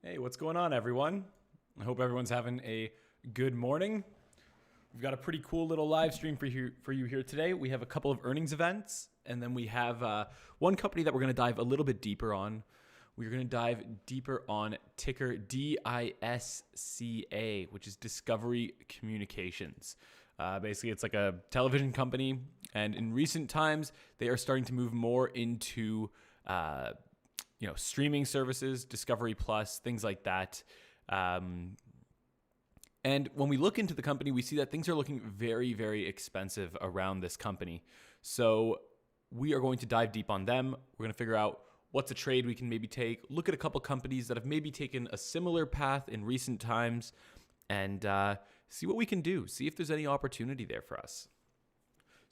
Hey, what's going on, everyone? I hope everyone's having a good morning. We've got a pretty cool little live stream for you here today. We have a couple of earnings events, and then we have one company that we're going to dive a little bit deeper on. We're going to dive deeper on ticker DISCA, which is Discovery Communications. Basically, it's like a television company, and in recent times, they are starting to move more into streaming services, Discovery Plus, things like that. And when we look into the company, we see that things are looking very, very expensive around this company. So we are going to dive deep on them. We're going to figure out what's a trade we can maybe take, look at a couple companies that have maybe taken a similar path in recent times, and see what we can do, see if there's any opportunity there for us.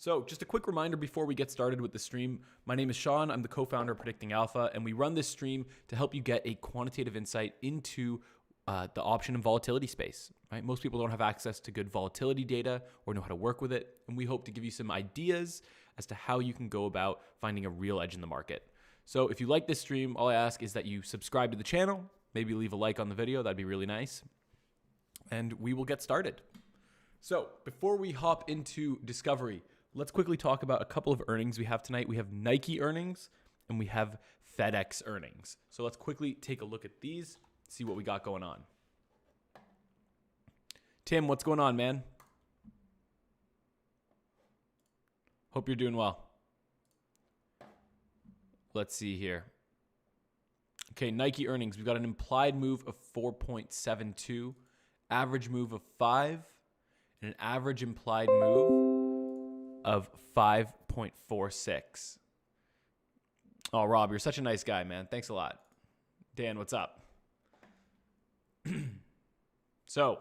So just a quick reminder before we get started with the stream. My name is Sean. I'm the co-founder of Predicting Alpha, and we run this stream to help you get a quantitative insight into the option and volatility space. Right? Most people don't have access to good volatility data or know how to work with it, and we hope to give you some ideas as to how you can go about finding a real edge in the market. So if you like this stream, all I ask is that you subscribe to the channel, maybe leave a like on the video. That'd be really nice, and we will get started. So before we hop into Discovery, let's quickly talk about a couple of earnings we have tonight. We have Nike earnings and we have Fedex earnings. So let's quickly take a look at these, see what we got going on. Tim, what's going on, man? Hope you're doing well. Let's see here. Okay, Nike earnings. We've got an implied move of 4.72, average move of 5, and an average implied move of 5.46. Oh, Rob, you're such a nice guy, man. Thanks a lot. Dan, what's up? So,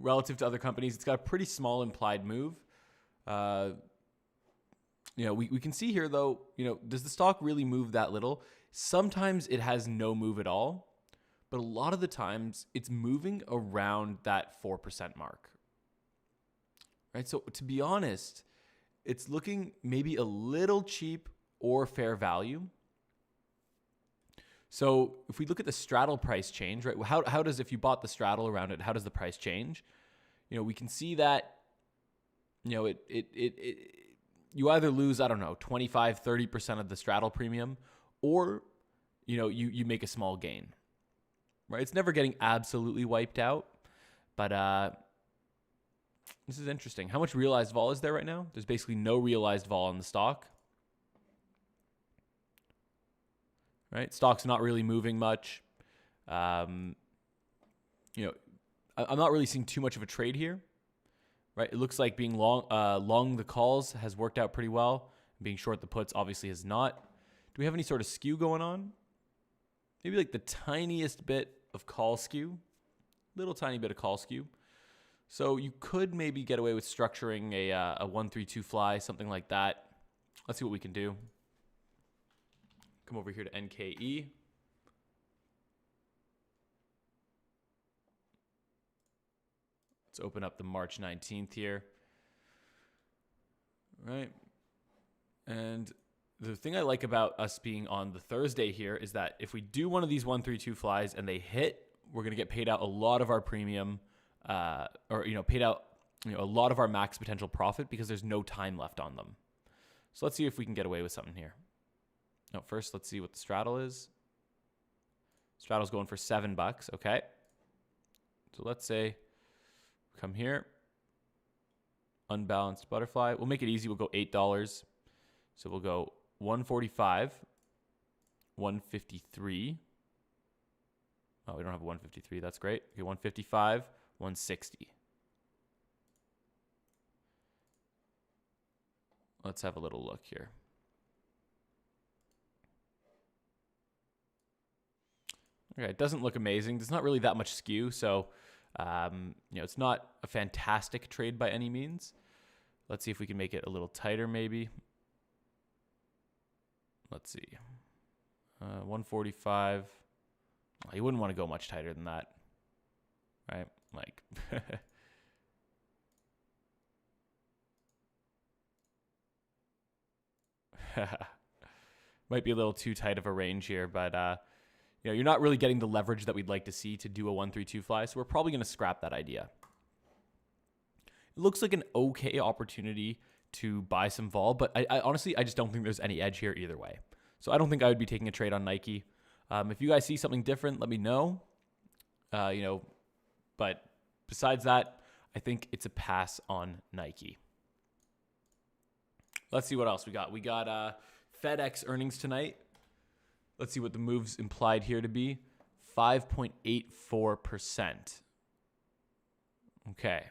relative to other companies, it's got a pretty small implied move. We can see here, though, does the stock really move that little? Sometimes it has no move at all, but a lot of the times it's moving around that 4% mark. Right? So to be honest, it's looking maybe a little cheap or fair value. So if we look at the straddle price change, right? How does, if you bought the straddle around it, how does the price change? We can see that, you either lose, 25, 30% of the straddle premium, or, you make a small gain, right? It's never getting absolutely wiped out, but, this is interesting. How much realized vol is there right now? There's basically no realized vol in the stock. Right? Stock's not really moving much. I'm not really seeing too much of a trade here. Right? It looks like being long the calls has worked out pretty well. Being short the puts obviously has not. Do we have any sort of skew going on? Maybe like the tiniest bit of call skew. Little tiny bit of call skew. So you could maybe get away with structuring a 1-3-2 fly, something like that. Let's see what we can do. Come over here to NKE. Let's open up the March 19th here. All right. And the thing I like about us being on the Thursday here is that if we do one of these 1-3-2 flies and they hit, we're going to get paid out a lot of our premium. Paid out a lot of our max potential profit because there's no time left on them. So let's see if we can get away with something here. No, first let's see what the straddle is. Straddle's going for $7. Okay. So let's say come here, unbalanced butterfly. We'll make it easy. We'll go $8. So we'll go 145, 153. Oh, we don't have a 153. That's great. Okay, 155. 160. Let's have a little look here. Okay, it doesn't look amazing. There's not really that much skew, so it's not a fantastic trade by any means. Let's see if we can make it a little tighter, maybe. Let's see. 145. Oh, you wouldn't want to go much tighter than that, right? Like, might be a little too tight of a range here, but you're not really getting the leverage that we'd like to see to do a 1-3-2 fly. So we're probably going to scrap that idea. It looks like an okay opportunity to buy some vol, but I honestly, I just don't think there's any edge here either way. So I don't think I would be taking a trade on Nike. If you guys see something different, let me know. But besides that, I think it's a pass on Nike. Let's see what else we got. We got FedEx earnings tonight. Let's see what the move's implied here to be. 5.84%. Okay.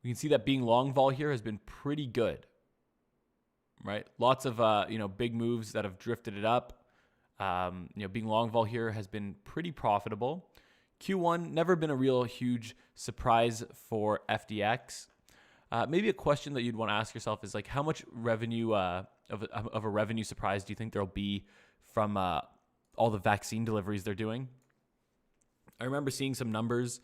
We can see that being long vol here has been pretty good, right? Lots of, big moves that have drifted it up. Being long vol here has been pretty profitable. Q1, never been a real huge surprise for FDX. Maybe a question that you'd want to ask yourself is like, how much revenue of a revenue surprise do you think there'll be from all the vaccine deliveries they're doing? I remember seeing some numbers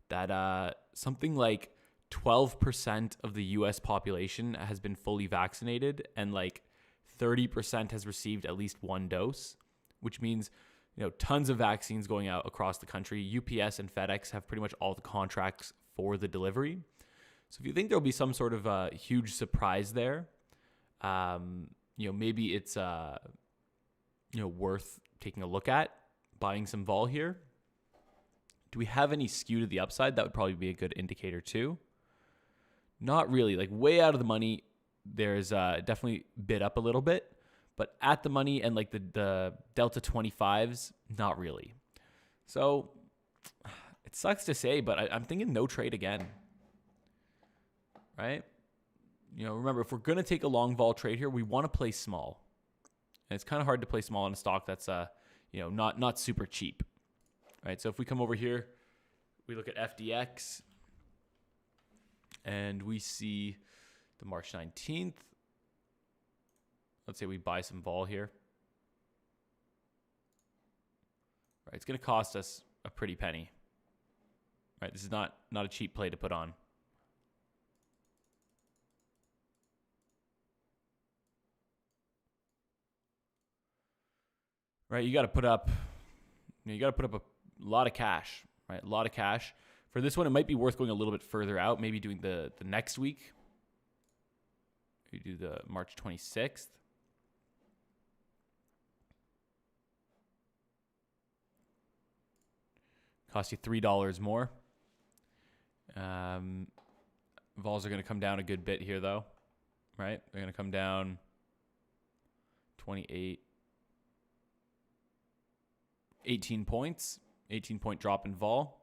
that something like 12% of the US population has been fully vaccinated and like 30% has received at least one dose, which means, tons of vaccines going out across the country. UPS and FedEx have pretty much all the contracts for the delivery. So if you think there'll be some sort of a huge surprise there, maybe it's, worth taking a look at buying some vol here. Do we have any skew to the upside? That would probably be a good indicator too. Not really, like way out of the money. There's definitely bid up a little bit, but at the money and like the Delta 25s, not really. So it sucks to say, but I'm thinking no trade again, right? Remember, if we're going to take a long vol trade here, we want to play small. And it's kind of hard to play small in a stock that's, not super cheap, right? So if we come over here, we look at FDX, and we see the March 19th. Let's say we buy some vol here. Right, it's going to cost us a pretty penny. Right, this is not a cheap play to put on. Right, you got to put up a lot of cash, right? A lot of cash. For this one, it might be worth going a little bit further out, maybe doing the next week. You do the March 26th. Cost you $3 more. Vols are going to come down a good bit here, though, right? They're going to come down 18 points, 18-point drop in vol.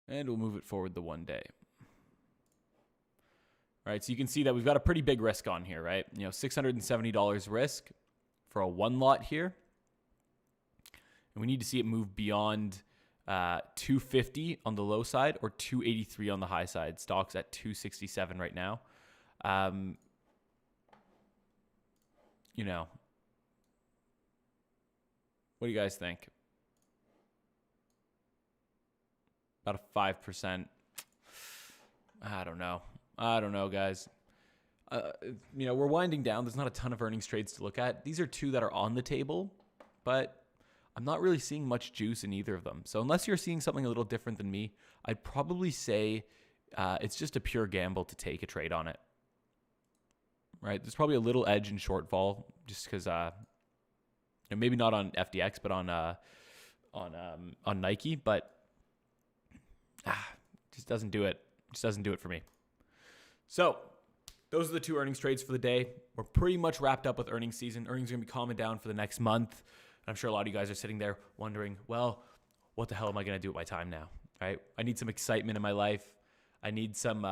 And we'll move it forward the 1 day. All right, so you can see that we've got a pretty big risk on here, right? $670 risk for a one lot here. And we need to see it move beyond 250 on the low side or 283 on the high side. Stock's at 267 right now. What do you guys think? About a 5%. I don't know, guys. We're winding down. There's not a ton of earnings trades to look at. These are two that are on the table, but I'm not really seeing much juice in either of them. So unless you're seeing something a little different than me, I'd probably say it's just a pure gamble to take a trade on it. Right? There's probably a little edge in short vol just because, maybe not on FDX, but on Nike, but just doesn't do it. Just doesn't do it for me. So those are the two earnings trades for the day. We're pretty much wrapped up with earnings season. Earnings are going to be calming down for the next month. I'm sure a lot of you guys are sitting there wondering, well, what the hell am I going to do with my time now? Right? I need some excitement in my life. I need some,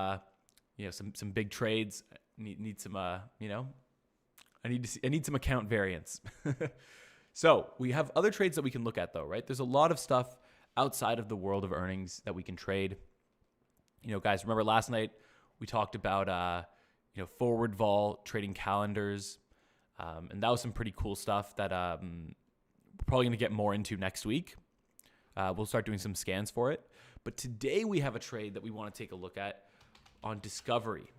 some big trades. Need some, I need some account variance. So we have other trades that we can look at though, right? There's a lot of stuff outside of the world of earnings that we can trade. Guys, remember last night we talked about, forward vol trading calendars. And that was some pretty cool stuff that we're probably going to get more into next week. We'll start doing some scans for it. But today we have a trade that we want to take a look at. on Discovery.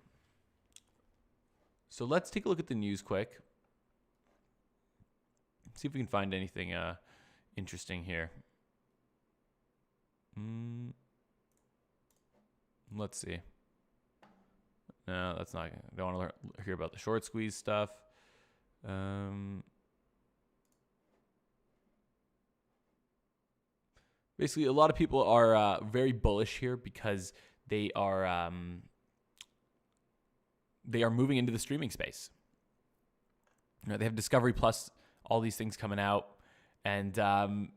So let's take a look at the news quick. See if we can find anything interesting here. Let's see. No, that's not. I don't want to hear about the short squeeze stuff. Basically, a lot of people are very bullish here because they are moving into the streaming space. You know, they have Discovery Plus, all these things coming out, and a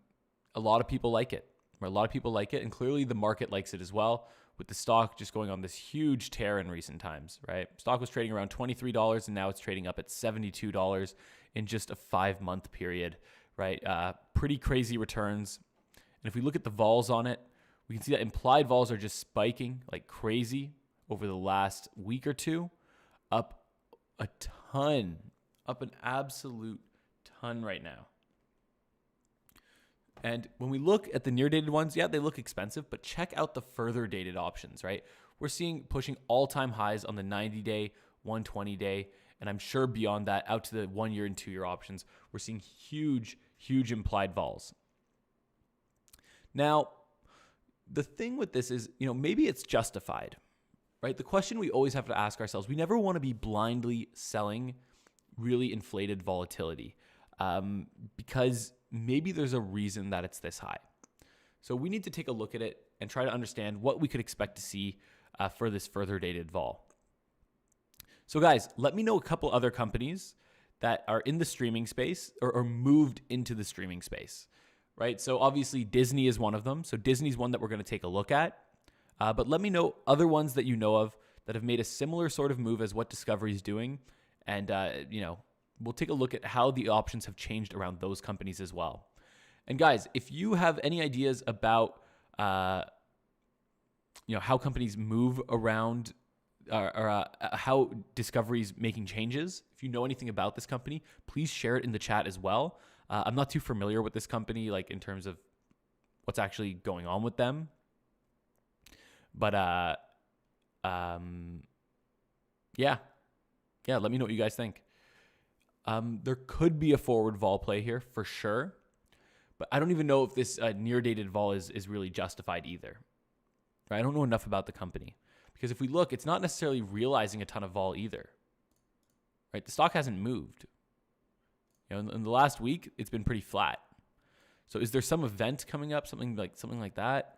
lot of people like it. A lot of people like it, and clearly the market likes it as well, with the stock just going on this huge tear in recent times, right? Stock was trading around $23, and now it's trading up at $72 in just a 5-month period, right? Pretty crazy returns. And if we look at the vols on it, we can see that implied vols are just spiking like crazy over the last week or two, up a ton, up an absolute ton right now. And when we look at the near dated ones, yeah, they look expensive, but check out the further dated options, right? We're seeing pushing all-time highs on the 90-day, 120-day, and I'm sure beyond that, out to the 1 year and 2 year options, we're seeing huge, huge implied vols. Now, the thing with this is, maybe it's justified, right? The question we always have to ask ourselves, we never want to be blindly selling really inflated volatility because maybe there's a reason that it's this high. So we need to take a look at it and try to understand what we could expect to see for this further dated vol. So guys, let me know a couple other companies that are in the streaming space or moved into the streaming space, right? So obviously Disney is one of them. So Disney's one that we're going to take a look at. But let me know other ones that you know of that have made a similar sort of move as what Discovery is doing. And, we'll take a look at how the options have changed around those companies as well. And guys, if you have any ideas about, how companies move around or how Discovery's making changes, if you know anything about this company, please share it in the chat as well. I'm not too familiar with this company, like in terms of what's actually going on with them. But, yeah, let me know what you guys think. There could be a forward vol play here for sure, but I don't even know if this near dated vol is really justified either. Right? I don't know enough about the company because if we look, it's not necessarily realizing a ton of vol either. Right? The stock hasn't moved. In the last week, it's been pretty flat. So is there some event coming up, something like that?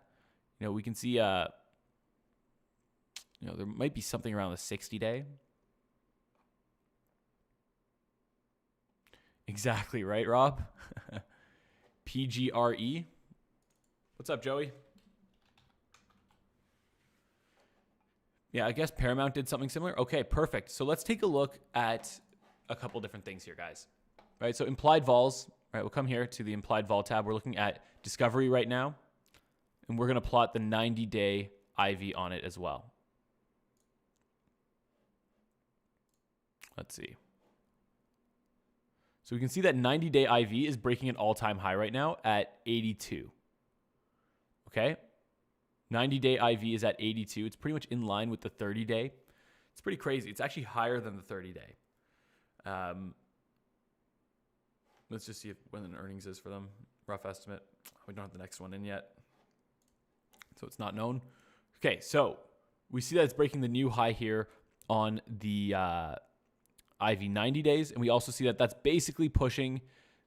We can see there might be something around the 60-day. Exactly right, Rob. PGRE. What's up, Joey? Yeah, I guess Paramount did something similar. Okay, perfect. So let's take a look at a couple different things here, guys. Right, so implied vols. Right, we'll come here to the implied vol tab. We're looking at Discovery right now, and we're going to plot the 90-day IV on it as well. Let's see. So we can see that 90-day IV is breaking an all-time high right now at 82. Okay? 90-day IV is at 82. It's pretty much in line with the 30-day. It's pretty crazy. It's actually higher than the 30-day. Let's just see when the earnings is for them. Rough estimate. We don't have the next one in yet, so it's not known. Okay, so we see that it's breaking the new high here on the IV 90 days, and we also see that that's basically pushing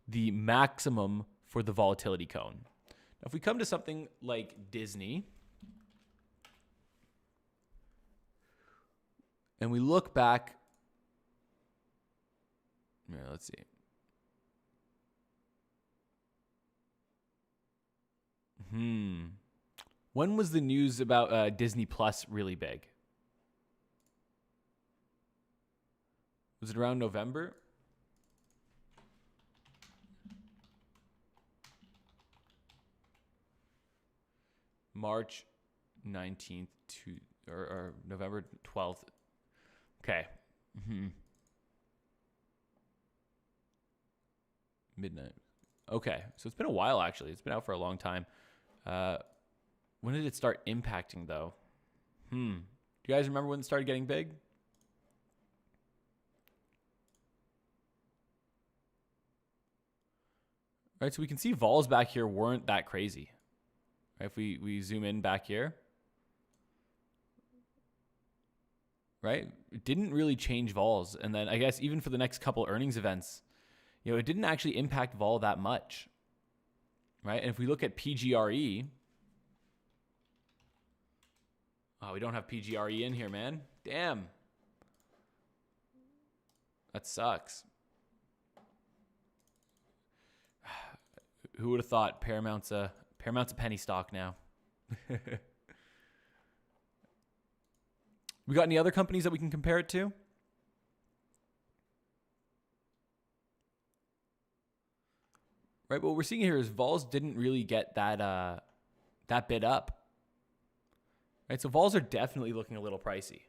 the maximum for the volatility cone. Now, if we come to something like Disney, and we look back, let's see. When was the news about Disney Plus really big? Was it around November? March 19th or November 12th. Okay. Midnight. Okay. So it's been a while, actually. It's been out for a long time. When did it start impacting, though? Do you guys remember when it started getting big? Right, so we can see vols back here weren't that crazy. Right, if we zoom in back here, right, it didn't really change vols. And then I guess even for the next couple earnings events, it didn't actually impact vol that much. Right, and if we look at PGRE, oh, we don't have PGRE in here, man. Damn. That sucks. Who would have thought Paramount's a penny stock now? We got any other companies that we can compare it to? Right, what we're seeing here is vols didn't really get that bid up. Right, so vols are definitely looking a little pricey.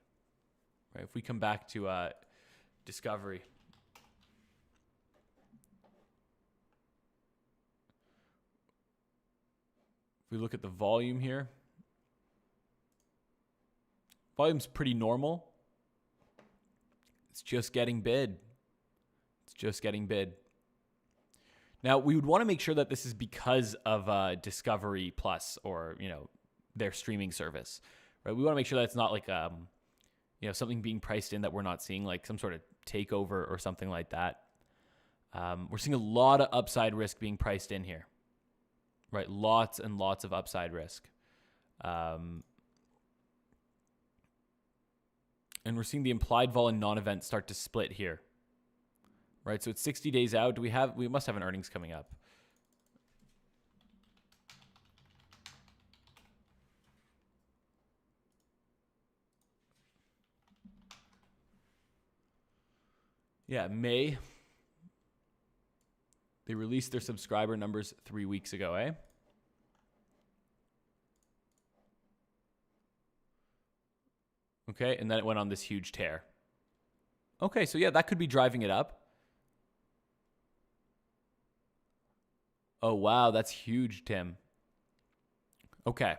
Right, if we come back to Discovery. If we look at the volume here, volume's pretty normal. It's just getting bid. It's just getting bid. Now, we would want to make sure that this is because of Discovery Plus or, their streaming service, right? We want to make sure that it's not like, something being priced in that we're not seeing, like some sort of takeover or something like that. We're seeing a lot of upside risk being priced in here, right? Lots and lots of upside risk. And we're seeing the implied vol and non-event start to split here. Right, so it's 60 days out. We must have an earnings coming up. Yeah, May. They released their subscriber numbers 3 weeks ago, eh? Okay, and then it went on this huge tear. Okay, so yeah, that could be driving it up. Oh, wow, that's huge, Tim. Okay.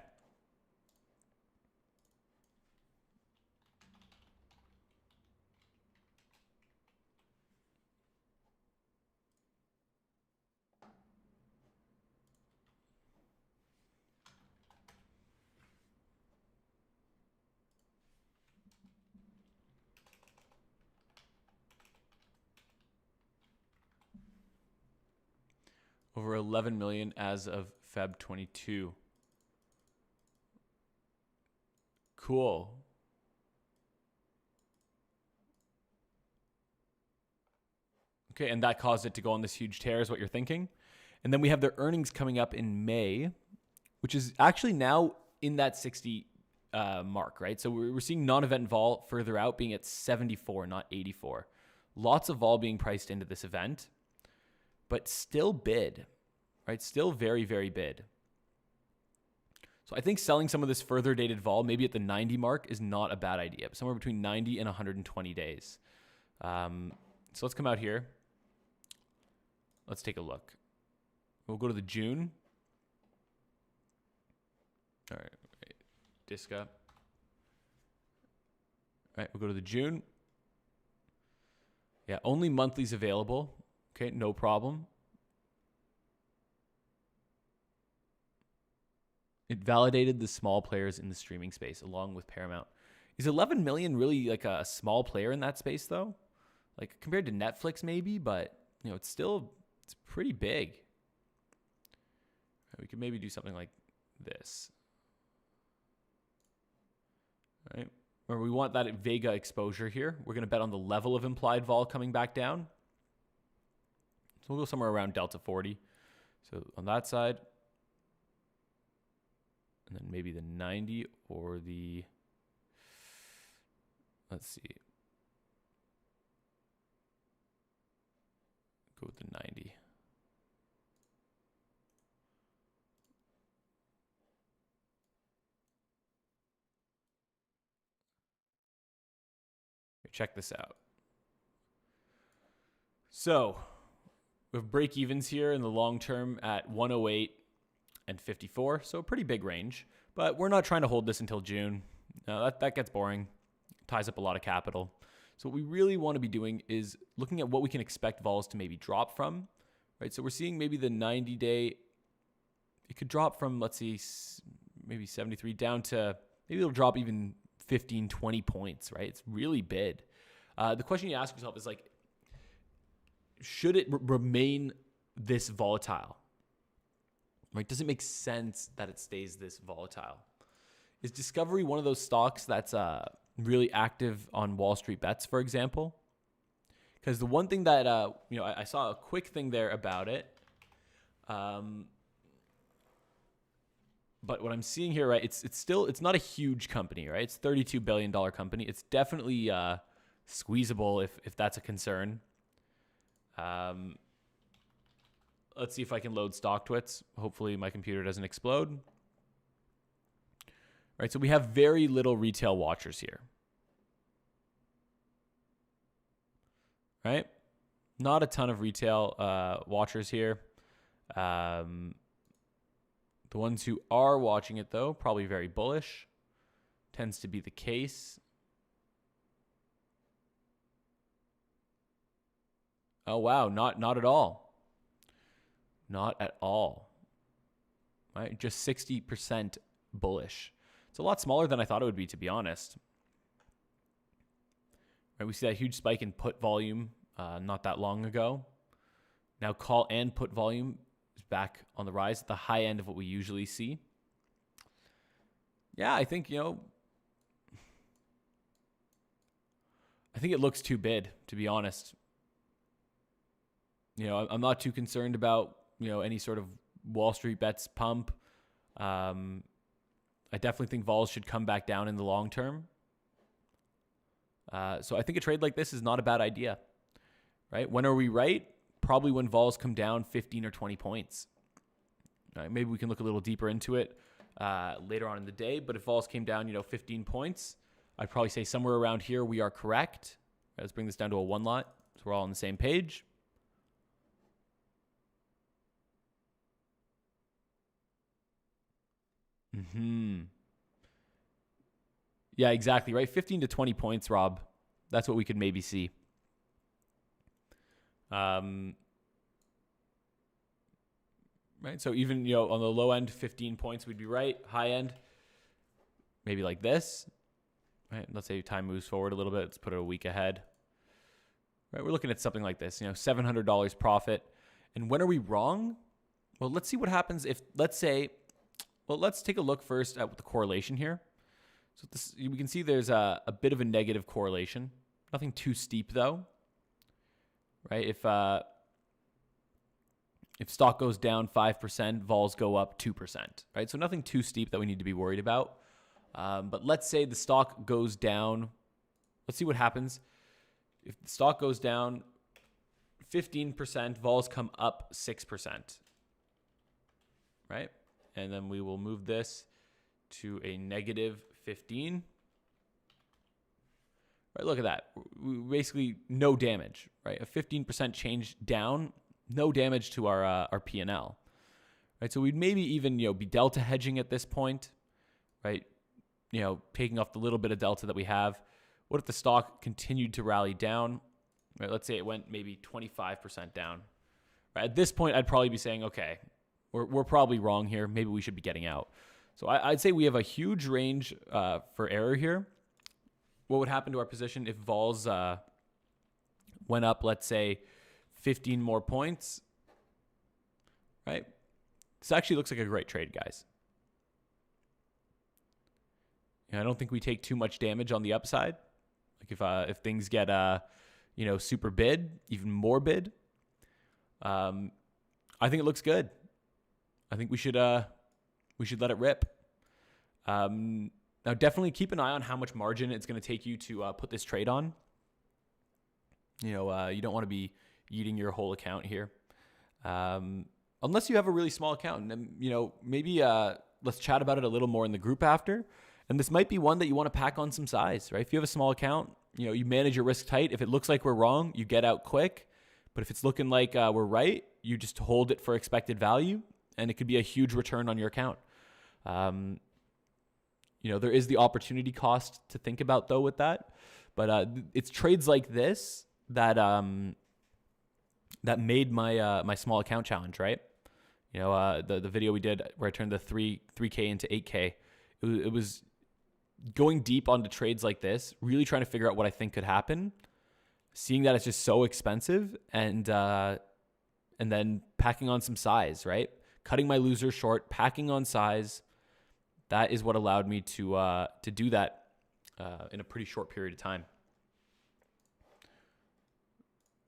Over 11 million as of Feb 22. Cool. Okay, and that caused it to go on this huge tear is what you're thinking. And then we have their earnings coming up in May, which is actually now in that 60 mark, right? So we're seeing non-event vol further out being at 74, not 84. Lots of vol being priced into this event, but still bid, right? Still very, very bid. So I think selling some of this further dated vol, maybe at the 90 mark, is not a bad idea. But somewhere between 90 and 120 days. So let's come out here. Let's take a look. We'll go to the June. All right. Disca. All right, we'll go to the June. Yeah, only monthlies available. Okay, no problem. It validated the small players in the streaming space along with Paramount. Is 11 million really like a small player in that space though? Like compared to Netflix maybe, but it's pretty big. We could maybe do something like this. All right. Where we want that Vega exposure here. We're going to bet on the level of implied vol coming back down. So we'll go somewhere around Delta 40. So on that side. And then maybe the 90 or the, let's see. Go with the 90. Check this out. So we have break evens here in the long term at 108 and 54. So a pretty big range, but we're not trying to hold this until June. No, that gets boring. ties up a lot of capital. So what we really want to be doing is looking at what we can expect vols to maybe drop from, right? So we're seeing maybe the 90-day, it could drop from, let's see, maybe 73 down to, maybe it'll drop even 15, 20 points, right? It's really bid. The question you ask yourself is like, should it remain this volatile, right? Does it make sense that it stays this volatile? Is Discovery one of those stocks that's really active on Wall Street Bets, for example? Because the one thing that, I saw a quick thing there about it. But what I'm seeing here, right, it's not a huge company, right? It's $32 billion company. It's definitely squeezable if that's a concern. Let's see if I can load StockTwits. Hopefully my computer doesn't explode. Right, so we have very little retail watchers here. Right? Not a ton of retail watchers here. The ones who are watching it, though, probably very bullish. Tends to be the case. Oh, wow. Not at all. Not at all. Right? Just 60% bullish. It's a lot smaller than I thought it would be, to be honest. Right, we see that huge spike in put volume not that long ago. Now call and put volume is back on the rise at the high end of what we usually see. Yeah, I think, I think it looks too bid, to be honest. I'm not too concerned about, any sort of Wall Street Bets pump. I definitely think vols should come back down in the long term. So I think a trade like this is not a bad idea, right? When are we right? Probably when vols come down 15 or 20 points. Right, maybe we can look a little deeper into it later on in the day. But if vols came down, 15 points, I'd probably say somewhere around here we are correct. Right, let's bring this down to a one lot so we're all on the same page. Yeah, exactly, right? 15 to 20 points, Rob. That's what we could maybe see. Right? So even, on the low end, 15 points, we'd be right. High end, maybe like this. Right? Let's say time moves forward a little bit. Let's put it a week ahead. Right? We're looking at something like this, $700 profit. And when are we wrong? Well, let's see what happens if, let's take a look first at the correlation here. So we can see there's a bit of a negative correlation. Nothing too steep though, right? If stock goes down 5%, vols go up 2%, right? So nothing too steep that we need to be worried about. But let's say the stock goes down. Let's see what happens. If the stock goes down 15%, vols come up 6%, right? And then we will move this to a negative 15. Right, look at that. Basically, no damage, right? A 15% change down, no damage to our P&L, right? So we'd maybe even, be delta hedging at this point, right? Taking off the little bit of delta that we have. What if the stock continued to rally down? Right, let's say it went maybe 25% down. Right, at this point, I'd probably be saying, okay, we're probably wrong here. Maybe we should be getting out. So I'd say we have a huge range for error here. What would happen to our position if vols went up, let's say, 15 more points, right? This actually looks like a great trade, guys. I don't think we take too much damage on the upside. Like if things get super bid, even more bid, I think it looks good. I think we should let it rip. Now, definitely keep an eye on how much margin it's going to take you to put this trade on. You don't want to be eating your whole account here, unless you have a really small account. And maybe let's chat about it a little more in the group after. And this might be one that you want to pack on some size, right? If you have a small account, you manage your risk tight. If it looks like we're wrong, you get out quick. But if it's looking like we're right, you just hold it for expected value, and it could be a huge return on your account. There is the opportunity cost to think about though with that. But it's trades like this that that made my my small account challenge, right? The video we did where I turned the 3K into 8K. It was going deep onto trades like this, really trying to figure out what I think could happen, seeing that it's just so expensive, and then packing on some size, right? Cutting my loser short, packing on size. That is what allowed me to do that in a pretty short period of time.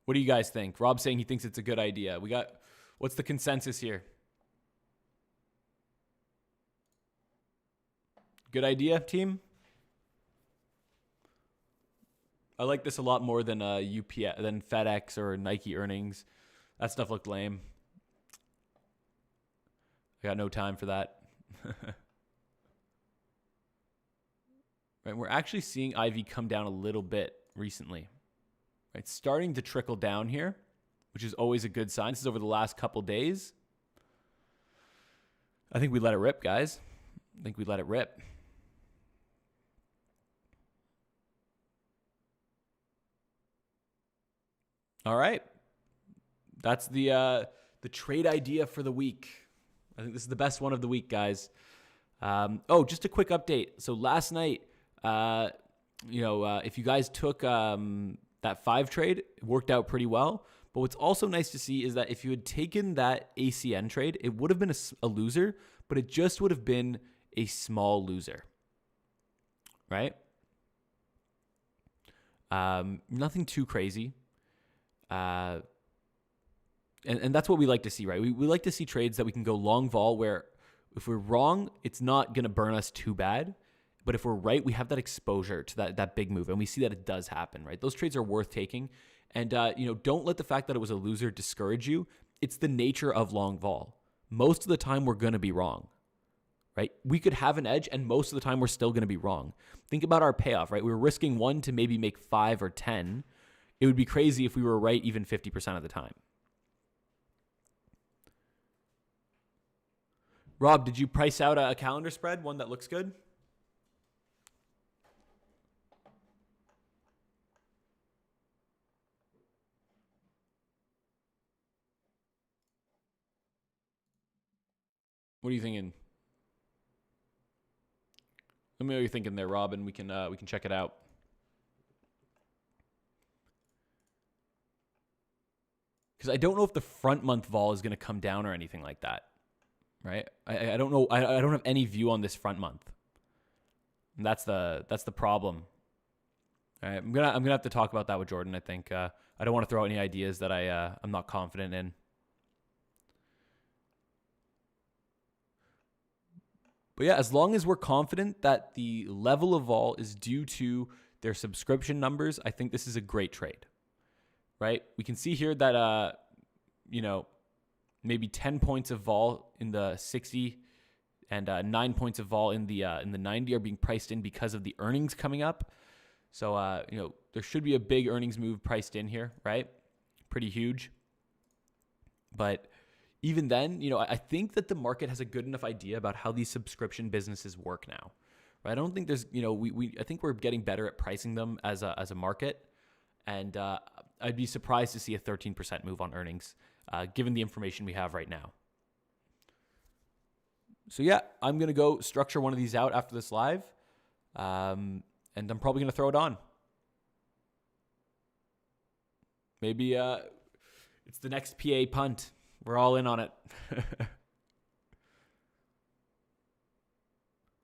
What do you guys think? Rob's saying he thinks it's a good idea. What's the consensus here? Good idea, team? I like this a lot more than UPS, than FedEx or Nike earnings. That stuff looked lame. I got no time for that. Right, we're actually seeing IV come down a little bit recently. Right, starting to trickle down here, which is always a good sign. This is over the last couple days. I think we let it rip, guys. I think we let it rip. All right. That's the trade idea for the week. I think this is the best one of the week, guys. Just a quick update. So last night, if you guys took that 5 trade, it worked out pretty well. But what's also nice to see is that if you had taken that ACN trade, it would have been a loser, but it just would have been a small loser, right? Nothing too crazy. And that's what we like to see, right? We like to see trades that we can go long vol where if we're wrong, it's not going to burn us too bad. But if we're right, we have that exposure to that big move. And we see that it does happen, right? Those trades are worth taking. And, don't let the fact that it was a loser discourage you. It's the nature of long vol. Most of the time, we're going to be wrong, right? We could have an edge, and most of the time, we're still going to be wrong. Think about our payoff, right? We were risking 1 to maybe make 5 or 10. It would be crazy if we were right even 50% of the time. Rob, did you price out a calendar spread, one that looks good? What are you thinking? Let me know what you're thinking there, Rob, and we can check it out. Because I don't know if the front month vol is going to come down or anything like that, right? I don't know. I don't have any view on this front month. And that's the problem. All right, I'm gonna have to talk about that with Jordan. I think I don't want to throw out any ideas that I'm not confident in. But yeah, as long as we're confident that the level of vol is due to their subscription numbers, I think this is a great trade, right? We can see here that, maybe 10 points of vol in the 60 and 9 points of vol in the 90 are being priced in because of the earnings coming up. So, there should be a big earnings move priced in here, right? Pretty huge. But even then, I think that the market has a good enough idea about how these subscription businesses work now. Right? I don't think there's, I think we're getting better at pricing them as a market. And I'd be surprised to see a 13% move on earnings, given the information we have right now. So yeah, I'm going to go structure one of these out after this live. And I'm probably going to throw it on. Maybe it's the next PA punt. We're all in on it.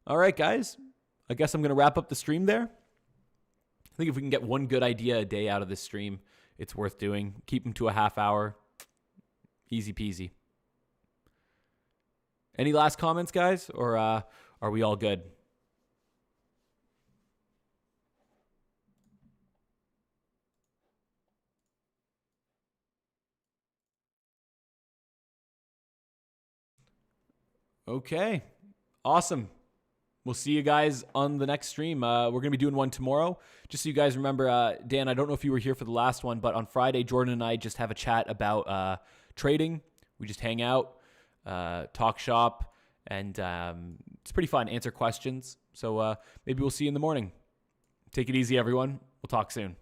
All right, guys. I guess I'm going to wrap up the stream there. I think if we can get one good idea a day out of this stream, it's worth doing. Keep them to a half hour. Easy peasy. Any last comments, guys? Or are we all good? Okay. Awesome. We'll see you guys on the next stream. We're going to be doing one tomorrow. Just so you guys remember, Dan, I don't know if you were here for the last one, but on Friday, Jordan and I just have a chat about trading. We just hang out, talk shop, And it's pretty fun. Answer questions. So maybe we'll see you in the morning. Take it easy, everyone. We'll talk soon.